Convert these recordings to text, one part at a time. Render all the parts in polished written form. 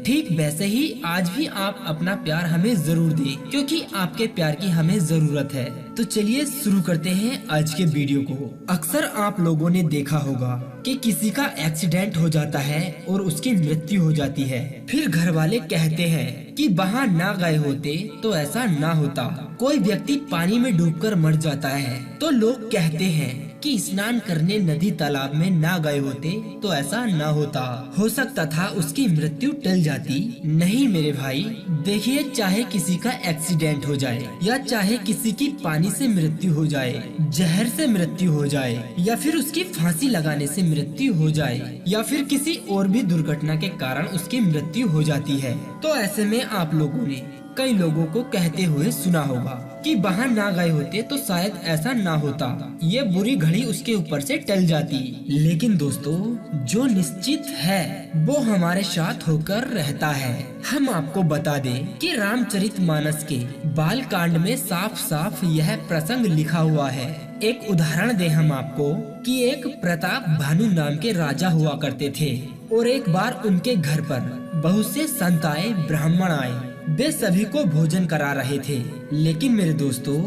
ठीक वैसे ही आज भी आप अपना प्यार हमें जरूर दें, क्योंकि आपके प्यार की हमें जरूरत है। तो चलिए शुरू करते हैं आज के वीडियो को। अक्सर आप लोगों ने देखा होगा कि किसी का एक्सीडेंट हो जाता है और उसकी मृत्यु हो जाती है। फिर घर वाले कहते हैं कि वहाँ ना गए होते तो ऐसा ना होता। कोई व्यक्ति पानी में डूबकर मर जाता है तो लोग कहते हैं कि स्नान करने नदी तालाब में ना गए होते तो ऐसा ना होता, हो सकता था उसकी मृत्यु टल जाती। नहीं मेरे भाई, देखिए, चाहे किसी का एक्सीडेंट हो जाए या चाहे किसी की पानी से मृत्यु हो जाए, जहर से मृत्यु हो जाए, या फिर उसकी फांसी लगाने से मृत्यु हो जाए, या फिर किसी और भी दुर्घटना के कारण उसकी मृत्यु हो जाती है, तो ऐसे में आप लोगों ने कई लोगों को कहते हुए सुना होगा कि वहाँ ना गए होते तो शायद ऐसा ना होता, ये बुरी घड़ी उसके ऊपर से टल जाती। लेकिन दोस्तों, जो निश्चित है वो हमारे साथ होकर रहता है। हम आपको बता दें कि रामचरितमानस के बाल कांड में साफ साफ यह प्रसंग लिखा हुआ है। एक उदाहरण दे हम आपको कि एक प्रताप भानु नाम के राजा हुआ करते थे और एक बार उनके घर पर बहुत से संत आए, ब्राह्मण आए। वे सभी को भोजन करा रहे थे, लेकिन मेरे दोस्तों,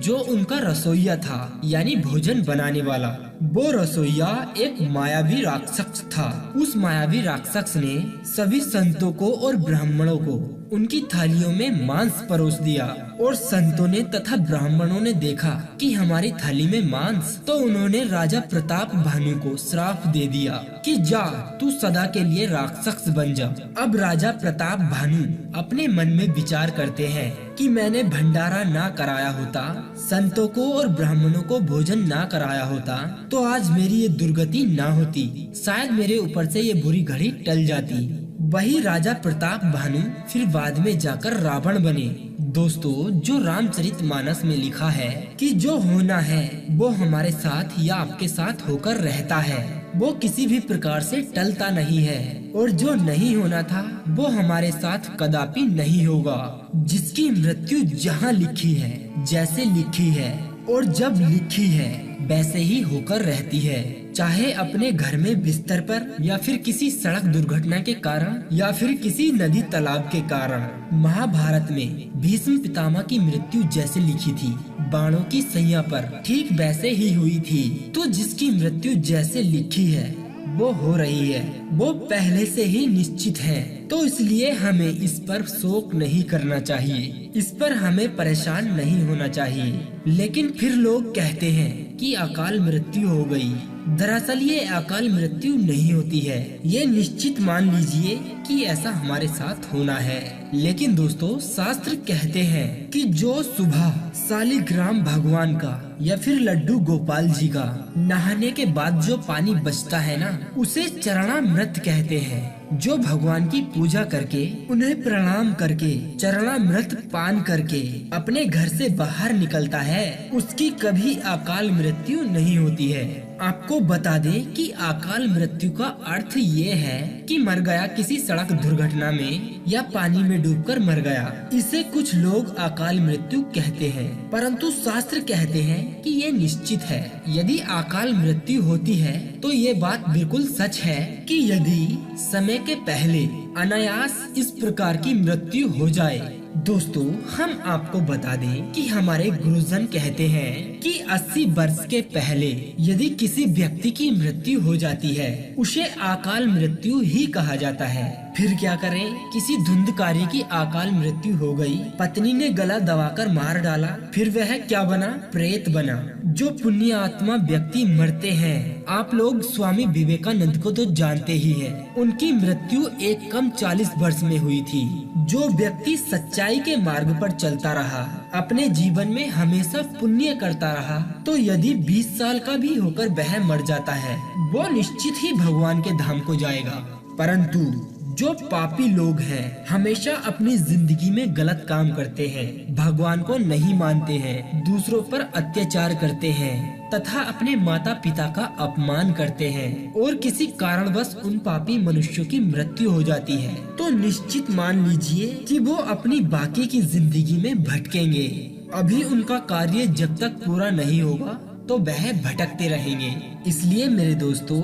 जो उनका रसोइया था यानी भोजन बनाने वाला, वो रसोइया एक मायावी राक्षस था। उस मायावी राक्षस ने सभी संतों को और ब्राह्मणों को उनकी थालियों में मांस परोस दिया और संतों ने तथा ब्राह्मणों ने देखा कि हमारी थाली में मांस, तो उन्होंने राजा प्रताप भानु को श्राप दे दिया कि जा, तू सदा के लिए राक्षस बन जा। अब राजा प्रताप भानु अपने मन में विचार करते हैं कि मैंने भंडारा ना कराया होता, संतों को और ब्राह्मणों को भोजन ना कराया होता, तो आज मेरी ये दुर्गति ना होती, शायद मेरे ऊपर से ये बुरी घड़ी टल जाती। वही राजा प्रताप भानु फिर बाद में जाकर रावण बने। दोस्तों, जो रामचरितमानस में लिखा है कि जो होना है वो हमारे साथ या आपके साथ होकर रहता है, वो किसी भी प्रकार से टलता नहीं है, और जो नहीं होना था वो हमारे साथ कदापि नहीं होगा। जिसकी मृत्यु जहाँ लिखी है, जैसे लिखी है और जब लिखी है वैसे ही होकर रहती है, चाहे अपने घर में बिस्तर पर, या फिर किसी सड़क दुर्घटना के कारण, या फिर किसी नदी तालाब के कारण। महाभारत में भीष्म पितामह की मृत्यु जैसे लिखी थी बाणों की सैया पर, ठीक वैसे ही हुई थी। तो जिसकी मृत्यु जैसे लिखी है वो हो रही है, वो पहले से ही निश्चित है। तो इसलिए हमें इस पर शोक नहीं करना चाहिए, इस पर हमें परेशान नहीं होना चाहिए। लेकिन फिर लोग कहते हैं कि अकाल मृत्यु हो गई। दरअसल ये अकाल मृत्यु नहीं होती है, ये निश्चित मान लीजिए कि ऐसा हमारे साथ होना है। लेकिन दोस्तों, शास्त्र कहते हैं कि जो सुबह शालिग्राम भगवान का या फिर लड्डू गोपाल जी का नहाने के बाद जो पानी बचता है ना, उसे चरणामृत कहते हैं। जो भगवान की पूजा करके, उन्हें प्रणाम करके, चरणामृत पान करके अपने घर से बाहर निकलता है, उसकी कभी अकाल मृत्यु नहीं होती है। आपको बता दें कि अकाल मृत्यु का अर्थ ये है कि मर गया किसी सड़क दुर्घटना में या पानी में डूबकर मर गया। इसे कुछ लोग अकाल मृत्यु कहते हैं, परंतु शास्त्र कहते हैं कि ये निश्चित है। यदि अकाल मृत्यु होती है तो ये बात बिल्कुल सच है कि यदि समय के पहले अनायास इस प्रकार की मृत्यु हो जाए। दोस्तों, हम आपको बता दें कि हमारे गुरुजन कहते हैं कि 80 वर्ष के पहले यदि किसी व्यक्ति की मृत्यु हो जाती है, उसे अकाल मृत्यु ही कहा जाता है। फिर क्या करें, किसी धुंधकारी की अकाल मृत्यु हो गई, पत्नी ने गला दबाकर मार डाला, फिर वह क्या बना, प्रेत बना। जो पुण्य आत्मा व्यक्ति मरते हैं, आप लोग स्वामी विवेकानंद को तो जानते ही हैं। उनकी मृत्यु एक कम 40 वर्ष में हुई थी। जो व्यक्ति सच्चाई के मार्ग पर चलता रहा, अपने जीवन में हमेशा पुण्य करता रहा, तो यदि 20 साल का भी होकर वह मर जाता है, वो निश्चित ही भगवान के धाम को जाएगा। परंतु जो पापी लोग हैं, हमेशा अपनी जिंदगी में गलत काम करते हैं, भगवान को नहीं मानते हैं, दूसरों पर अत्याचार करते हैं तथा अपने माता पिता का अपमान करते हैं, और किसी कारणवश उन पापी मनुष्यों की मृत्यु हो जाती है, तो निश्चित मान लीजिए कि वो अपनी बाकी की जिंदगी में भटकेंगे। अभी उनका कार्य जब तक पूरा नहीं होगा तो वह भटकते रहेंगे। इसलिए मेरे दोस्तों,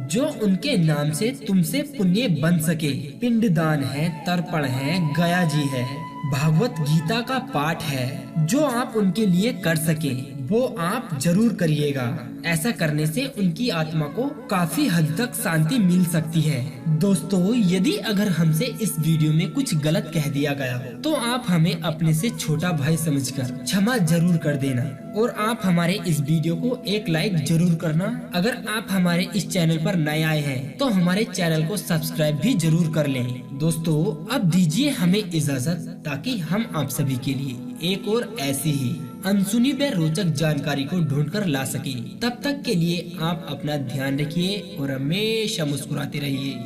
जो उनके नाम से तुमसे पुण्य बन सके। पिंडदान है, तर्पण है, गया जी है, भागवत गीता का पाठ है। जो आप उनके लिए कर सके वो आप जरूर करिएगा। ऐसा करने से उनकी आत्मा को काफी हद तक शांति मिल सकती है। दोस्तों, यदि अगर हमसे इस वीडियो में कुछ गलत कह दिया गया हो तो आप हमें अपने से छोटा भाई समझकर क्षमा जरूर कर देना। और आप हमारे इस वीडियो को एक लाइक जरूर करना। अगर आप हमारे इस चैनल पर नए आए हैं तो हमारे चैनल को सब्सक्राइब भी जरूर कर लें। दोस्तों, अब दीजिए हमें इजाजत, ताकि हम आप सभी के लिए एक और ऐसी ही अनसुनी व रोचक जानकारी को ढूंढकर ला सके। तब तक के लिए आप अपना ध्यान रखिए और हमेशा मुस्कुराते रहिए।